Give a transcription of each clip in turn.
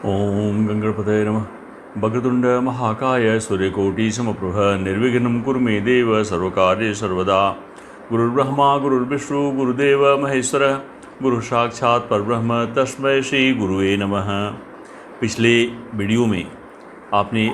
ओम गंगणपतये नमः। वक्रतुंड महाकाय सूर्यकोटिसमप्रभ निर्विघ्नं कुरु मे देव सर्वकार्येषु सर्वदा। गुरुर्ब्रह्मा गुरुर्विष्णु गुरुदेव महेश्वर गुरु साक्षात् परब्रह्म तस्मै श्री गुरुवे नमः। पिछले वीडियो में आपने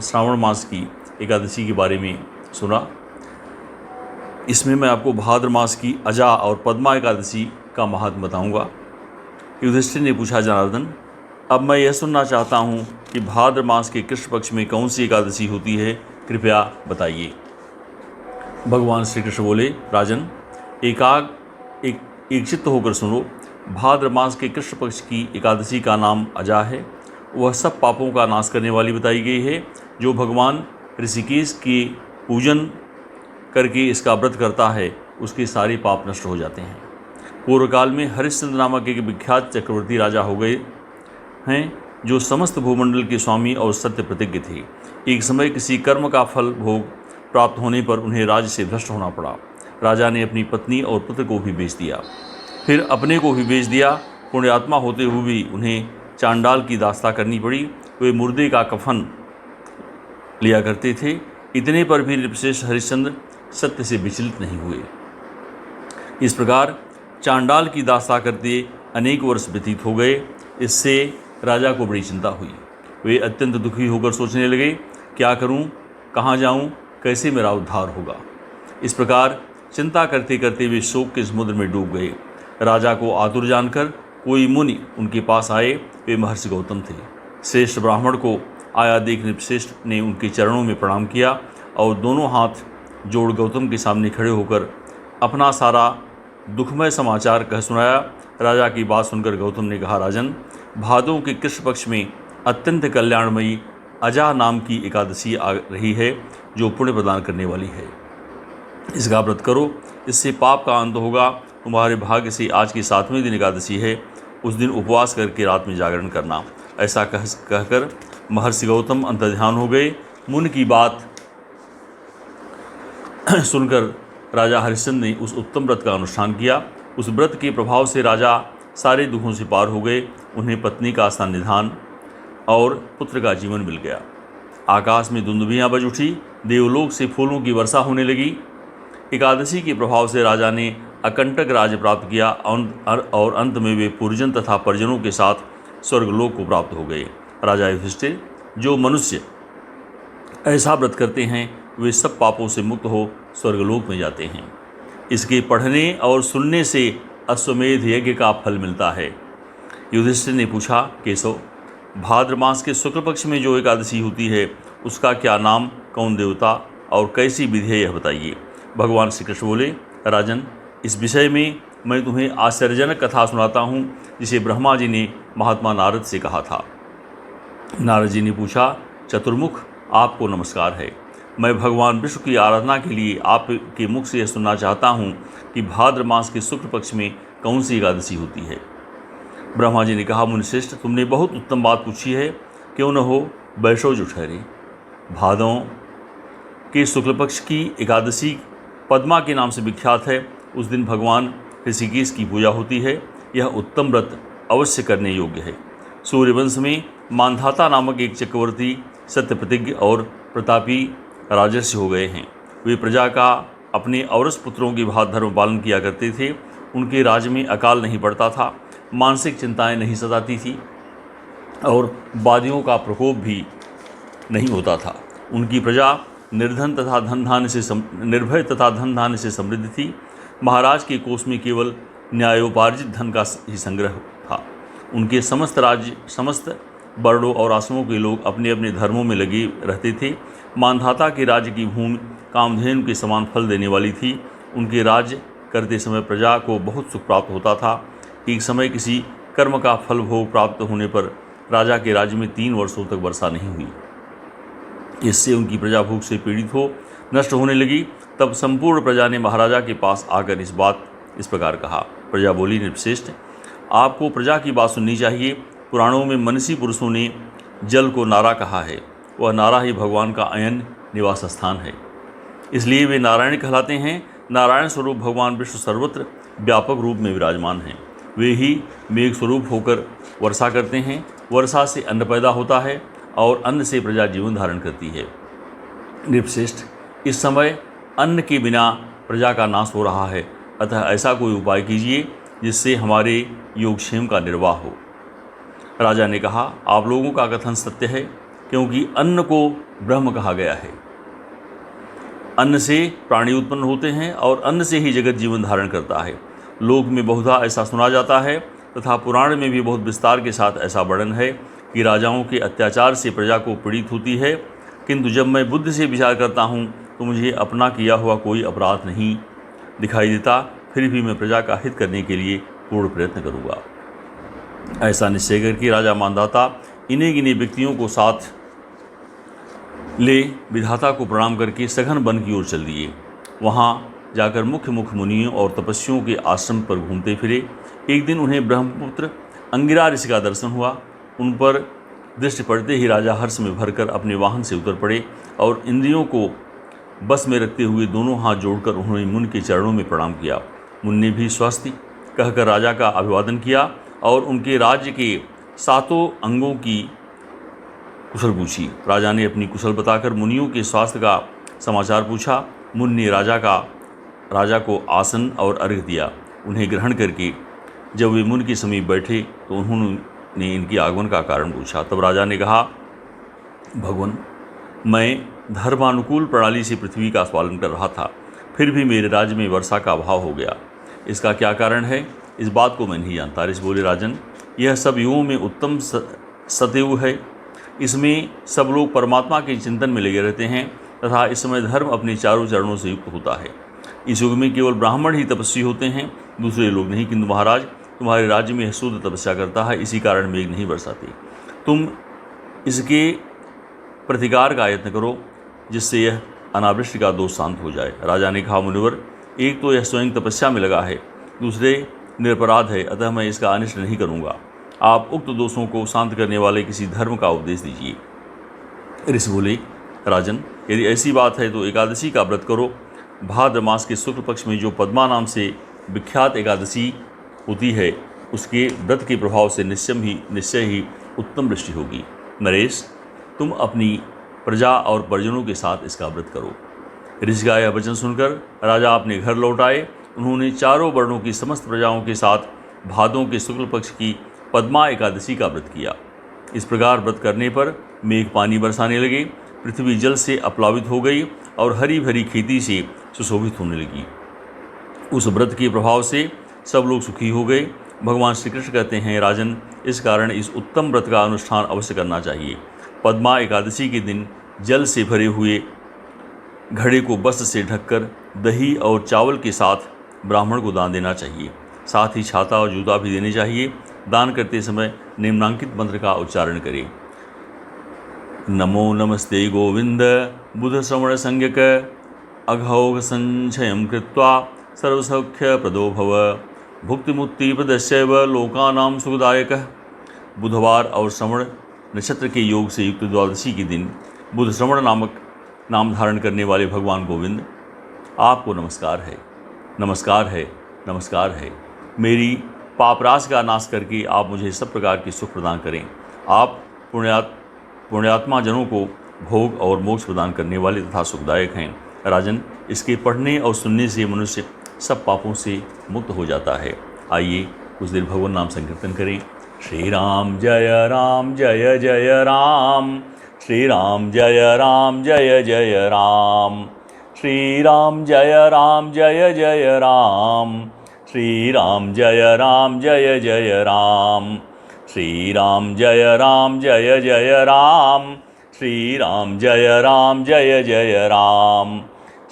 श्रावण मास की एकादशी के बारे में सुना। इसमें मैं आपको भाद्र मास की अजा और पद्मा एकादशी का महत्व बताऊंगा। युधिष्ठिर ने पूछा, जनार्दन, अब मैं यह सुनना चाहता हूँ कि भाद्र मास के कृष्ण पक्ष में कौन सी एकादशी होती है, कृपया बताइए। भगवान श्री कृष्ण बोले, राजन, एक चित्त होकर सुनो। भाद्र मास के कृष्ण पक्ष की एकादशी का नाम अजा है। वह सब पापों का नाश करने वाली बताई गई है। जो भगवान ऋषिकेश के पूजन करके इसका व्रत करता है, उसके सारे पाप नष्ट हो जाते हैं। पूर्व काल में हरिश्चंद्र नामक एक विख्यात चक्रवर्ती राजा हो गए हैं, जो समस्त भूमंडल के स्वामी और सत्य प्रतिज्ञ थे। एक समय किसी कर्म का फल भोग प्राप्त होने पर उन्हें राज्य से भ्रष्ट होना पड़ा। राजा ने अपनी पत्नी और पुत्र को भी बेच दिया, फिर अपने को भी बेच दिया। पुण्यात्मा होते हुए भी उन्हें चांडाल की दास्ता करनी पड़ी। वे मुर्दे का कफन लिया करते थे। इतने पर भी नृपश्रेष्ठ हरिश्चंद्र सत्य से विचलित नहीं हुए। इस प्रकार चांडाल की दास्ता करते अनेक वर्ष व्यतीत हो गए। इससे राजा को बड़ी चिंता हुई। वे अत्यंत दुखी होकर सोचने लगे, क्या करूं, कहां जाऊं, कैसे मेरा उद्धार होगा। इस प्रकार चिंता करते करते वे शोक के समुद्र में डूब गए। राजा को आतुर जानकर कोई मुनि उनके पास आए। वे महर्षि गौतम थे। श्रेष्ठ ब्राह्मण को आया देख नृपश्रेष्ठ ने उनके चरणों में प्रणाम किया और दोनों हाथ जोड़ गौतम के सामने खड़े होकर अपना सारा दुखमय समाचार कह सुनाया। राजा की बात सुनकर गौतम ने कहा, राजन, भादों के कृष्ण पक्ष में अत्यंत कल्याणमयी अजा नाम की एकादशी आ रही है, जो पुण्य प्रदान करने वाली है। इसका व्रत करो, इससे पाप का अंत होगा। तुम्हारे भाग्य से आज की 7वें दिन एकादशी है। उस दिन उपवास करके रात में जागरण करना। ऐसा कहकर महर्षि गौतम अंतर्ध्यान हो गए। मुनि की बात सुनकर राजा हरिश्चंद्र ने उस उत्तम व्रत का अनुष्ठान किया। उस व्रत के प्रभाव से राजा सारे दुखों से पार हो गए। उन्हें पत्नी का सान्निधान और पुत्र का जीवन मिल गया। आकाश में दुंदुभियाँ बज उठी। देवलोक से फूलों की वर्षा होने लगी। एकादशी के प्रभाव से राजा ने अकंटक राज्य प्राप्त किया और अंत में वे पूर्वजन तथा परिजनों के साथ स्वर्गलोक को प्राप्त हो गए। राजा युधिष्ठिर, जो मनुष्य ऐसा व्रत करते हैं, वे सब पापों से मुक्त हो स्वर्गलोक में जाते हैं। इसके पढ़ने और सुनने से अश्वमेध यज्ञ का फल मिलता है। युधिष्ठिर ने पूछा, केशव, भाद्र मास के शुक्ल पक्ष में जो एकादशी होती है, उसका क्या नाम, कौन देवता और कैसी विधि है, यह बताइए। भगवान श्री कृष्ण बोले, राजन, इस विषय में मैं तुम्हें आश्चर्यजनक कथा सुनाता हूँ, जिसे ब्रह्मा जी ने महात्मा नारद से कहा था। नारद जी ने पूछा, चतुर्मुख, आपको नमस्कार है। मैं भगवान विष्णु की आराधना के लिए आपके मुख से यह सुनना चाहता हूँ कि भाद्र मास के शुक्ल पक्ष में कौन सी एकादशी होती है। ब्रह्मा जी ने कहा, मुनिश्रेष्ठ, तुमने बहुत उत्तम बात पूछी है। क्यों न हो वैष्णव जो ठहरे। भादों के शुक्ल पक्ष की एकादशी पद्मा के नाम से विख्यात है। उस दिन भगवान ऋषिकेश की पूजा होती है। यह उत्तम व्रत अवश्य करने योग्य है। सूर्यवंश में मांधाता नामक एक चक्रवर्ती सत्य प्रतिज्ञ और प्रतापी राजर्षि हो गए हैं। वे प्रजा का अपने औरस पुत्रों की भांति धर्म पालन किया करते थे। उनके राज्य में अकाल नहीं पड़ता था, मानसिक चिंताएं नहीं सताती थी और वादियों का प्रकोप भी नहीं होता था। उनकी प्रजा निर्भय तथा धन धान्य से समृद्ध थी। महाराज के कोष में केवल न्यायोपार्जित धन का ही संग्रह था। उनके समस्त वर्णों और आश्रमों के लोग अपने अपने धर्मों में लगे रहते थे। मानधाता के राज्य की भूमि कामधेनु के समान फल देने वाली थी। उनके राज्य करते समय प्रजा को बहुत सुख प्राप्त होता था। एक समय किसी कर्म का फल भोग प्राप्त होने पर राजा के राज्य में 3 वर्षों तक वर्षा नहीं हुई। इससे उनकी प्रजा भूख से पीड़ित हो नष्ट होने लगी। तब संपूर्ण प्रजा ने महाराजा के पास आकर इस प्रकार कहा। प्रजा बोली, नृपश्रेष्ठ, आपको प्रजा की बात सुननी चाहिए। पुराणों में मनीषी पुरुषों ने जल को नारा कहा है। वह नारा ही भगवान का अयन निवास स्थान है, इसलिए वे नारायण कहलाते हैं। नारायण स्वरूप भगवान विष्णु सर्वत्र व्यापक रूप में विराजमान हैं। वे ही मेघ स्वरूप होकर वर्षा करते हैं। वर्षा से अन्न पैदा होता है और अन्न से प्रजा जीवन धारण करती है। नृपश्रेष्ठ, इस समय अन्न के बिना प्रजा का नाश हो रहा है, अतः ऐसा कोई उपाय कीजिए जिससे हमारे योगक्षेम का निर्वाह हो। राजा ने कहा, आप लोगों का कथन सत्य है, क्योंकि अन्न को ब्रह्म कहा गया है। अन्न से प्राणी उत्पन्न होते हैं और अन्न से ही जगत जीवन धारण करता है। लोक में बहुधा ऐसा सुना जाता है तथा पुराण में भी बहुत विस्तार के साथ ऐसा वर्णन है कि राजाओं के अत्याचार से प्रजा को पीड़ित होती है, किंतु जब मैं बुद्धि से विचार करता हूँ तो मुझे अपना किया हुआ कोई अपराध नहीं दिखाई देता। फिर भी मैं प्रजा का हित करने के लिए पूर्ण प्रयत्न करूँगा। ऐसा निश्चय करके राजा मानदाता इन्हीं गिने व्यक्तियों को साथ ले विधाता को प्रणाम करके सघन वन की ओर चल दिए। वहाँ जाकर मुख्य मुनियों और तपस्वियों के आश्रम पर घूमते फिरे। एक दिन उन्हें ब्रह्मपुत्र अंगिरा ऋषि का दर्शन हुआ। उन पर दृष्टि पड़ते ही राजा हर्ष में भरकर अपने वाहन से उतर पड़े और इंद्रियों को बस में रखते हुए दोनों हाथ जोड़कर उन्होंने मुनि के चरणों में प्रणाम किया। मुनि ने भी स्वस्ति कहकर राजा का अभिवादन किया और उनके राज्य के 7 अंगों की कुशल पूछी। राजा ने अपनी कुशल बताकर मुनियों के स्वास्थ्य का समाचार पूछा। मुनि ने राजा को आसन और अर्घ्य दिया। उन्हें ग्रहण करके जब वे मुनि के समीप बैठे तो उन्होंने इनके आगमन का कारण पूछा। तब राजा ने कहा, भगवान, मैं धर्मानुकूल प्रणाली से पृथ्वी का पालन कर रहा था, फिर भी मेरे राज्य में वर्षा का अभाव हो गया। इसका क्या कारण है, इस बात को मैं नहीं जानता। ऋषि बोले, राजन, यह सब युगों में उत्तम सतयुग है। इसमें सब लोग परमात्मा के चिंतन में लगे रहते हैं तथा इस समय धर्म अपने चारों चरणों से युक्त होता है। इस युग में केवल ब्राह्मण ही तपस्वी होते हैं, दूसरे लोग नहीं। किंतु महाराज, तुम्हारे राज्य में शुद्ध तपस्या करता है, इसी कारण मेघ नहीं बरसाते। तुम इसके प्रतिकार का यत्न करो जिससे यह अनावृष्टि का दोष शांत हो जाए। राजा ने कहा, मुनिवर, एक तो यह स्वयं तपस्या में लगा है, दूसरे निरपराध है, अतः मैं इसका अनिष्ट नहीं करूँगा। आप उक्त दोषों को शांत करने वाले किसी धर्म का उपदेश दीजिए। ऋषि बोले, राजन, यदि ऐसी बात है तो एकादशी का व्रत करो। भाद्र मास के शुक्ल पक्ष में जो पद्मा नाम से विख्यात एकादशी होती है, उसके व्रत के प्रभाव से निश्चय ही उत्तम वृष्टि होगी। नरेश, तुम अपनी प्रजा और परिजनों के साथ इसका व्रत करो। ऋषि का यह वचन सुनकर राजा अपने घर लौट आए। उन्होंने चारों वर्णों की समस्त प्रजाओं के साथ भादों के शुक्ल पक्ष की पद्मा एकादशी का व्रत किया। इस प्रकार व्रत करने पर मेघ पानी बरसाने लगे, पृथ्वी जल से अपलावित हो गई और हरी भरी खेती से सुशोभित होने लगी। उस व्रत के प्रभाव से सब लोग सुखी हो गए। भगवान श्री कृष्ण कहते हैं, राजन, इस कारण इस उत्तम व्रत का अनुष्ठान अवश्य करना चाहिए। पद्मा एकादशी के दिन जल से भरे हुए घड़े को वस्त्र से ढककर दही और चावल के साथ ब्राह्मण को दान देना चाहिए। साथ ही छाता और जूता भी देने चाहिए। दान करते समय निम्नांकित मंत्र का उच्चारण करें। नमो नमस्ते गोविंद बुध श्रवण संज्ञक अघौघ संचयं कृत्वा सर्वसौख्य प्रदो भव भुक्ति मुक्ति प्रदस्यैव लोकानां सुखदायकः। बुधवार और श्रवण नक्षत्र के योग से युक्त द्वादशी के दिन बुध श्रवण नामक नाम धारण करने वाले भगवान गोविंद, आपको नमस्कार है, नमस्कार है, नमस्कार है। मेरी पापराश का नाश करके आप मुझे सब प्रकार की सुख प्रदान करें। आप पुण्यात्मा जनों को भोग और मोक्ष प्रदान करने वाले तथा सुखदायक हैं। राजन, इसके पढ़ने और सुनने से मनुष्य सब पापों से मुक्त हो जाता है। आइए कुछ देर भगवान नाम संकीर्तन करें। श्री राम जय राम जय जय राम, श्री राम जय राम जय जय राम, श्री राम जय राम जय जय राम, श्री राम जय राम जय जय राम, श्री राम जय राम जय जय राम, श्री राम जय राम जय जय राम,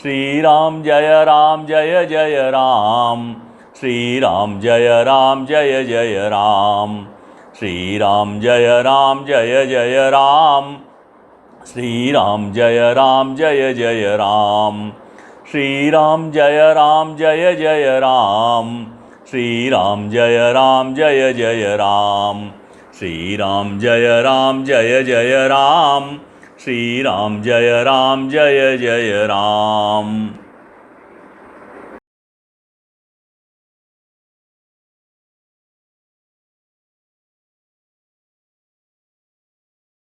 श्री राम जय राम जय जय राम, श्री राम जय राम जय जय राम, श्री राम जय राम जय जय राम, श्री राम जय राम जय जय राम, श्री राम जय राम जय जय राम, श्री राम जय राम जय जय राम, श्री राम जय राम जय जय राम, श्री राम जय राम जय जय राम।